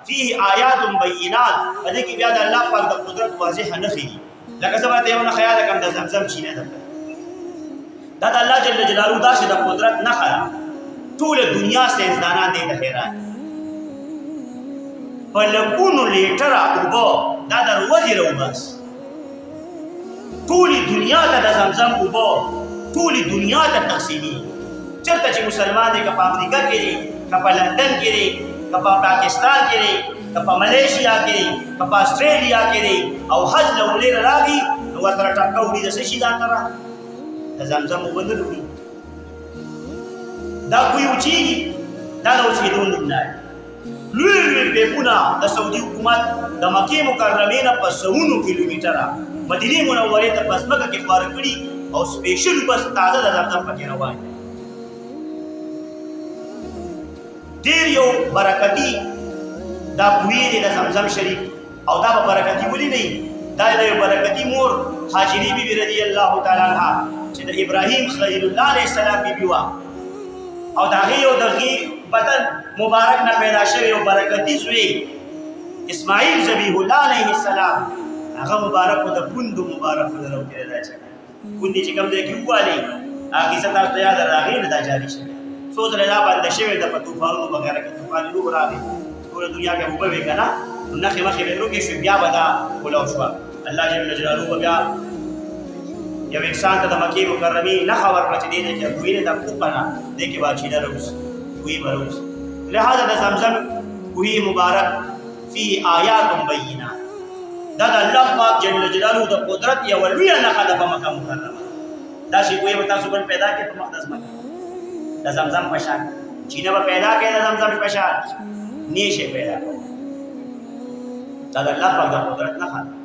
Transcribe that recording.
فيه آیات بینات دې کې بیا د الله پاک د قدرت واضح نښې لکه زما ته یو نه خیال کوم د زمزم چینه ده دا د الله جل جلاله داسې د قدرت نښه ده ټول دنیا ساینسدانان دې ته حیران په لکونو لیټره اوبه دا د ورځې راوباسي ټولې دنیا ته د زمزم اوبه ټولې دنیا ته تقسیمي چرته چې مسلمان دی که په امریکا کې دی که په لندن کې دی که په پاکستان کې دی که په ملیشیا کې دی که په استرالیا کې دی او حج له عمرې راغی نو ورسره ټپکه وړي د څه شي ځان ته د زمزم اوبه نه وړي دا کوی وچېږي دا د وچېدو نوم دی لوی لوی پیپونه د سعودي حکومت د مکې مکرمې نه په سوونو کیلومیټره مدینې منورې ته په ځمکه کې خواره کړي او سپیشل بس تازه د زمزم پکې روان ډېر یو برکتي دا کوی دی د زمزم شریف او دا به برکتي ولې نه دا د یو برکتي مور هاجري بیبي رضی الله تعالی عنها چې د ابراهیم خلیل الله علیه السلام بیبي وه او د هغې یو د هغې بدن مبارک نه پیدا شوی یو برکتي زوی اسماعیل ذبیح الله علیه السلام هغه مبارک و د پوندو مبارک و د روکې دا چکه پوندې چې کوم ځای کې ووالې هغه کیسه تاسو ته یاد راغې نه دا جاري شوی څو ځله دا بنده شوې ده په طوفانونو وغیره کې طوفاني لوب راغی ټوله دنیا کې اوبه وې که نه نو نښې مخې به یې روکې شوې بیا به دا کولاو شوه الله جل جلاله به بیا یو انسان ته د مکې مکرمې نښه ورکړه چې دې ځای کې کوی دی دا کوپه نه دې کې به چینه راوځي کوی به راوځي لہذا د زمزم کوی مبارک فی آیات بینات دا د الله پاک جل جلاله د قدرت یوه لویه نښه ده په مکه مکرمه داسې کوی به تاسو بل پیدا کړئ په مقدس مکه د زمزم په شان چینه به پیدا کړئ د زمزم په شان نیشې پیدا کړئ دا د الله پاک د قدرت نښه ده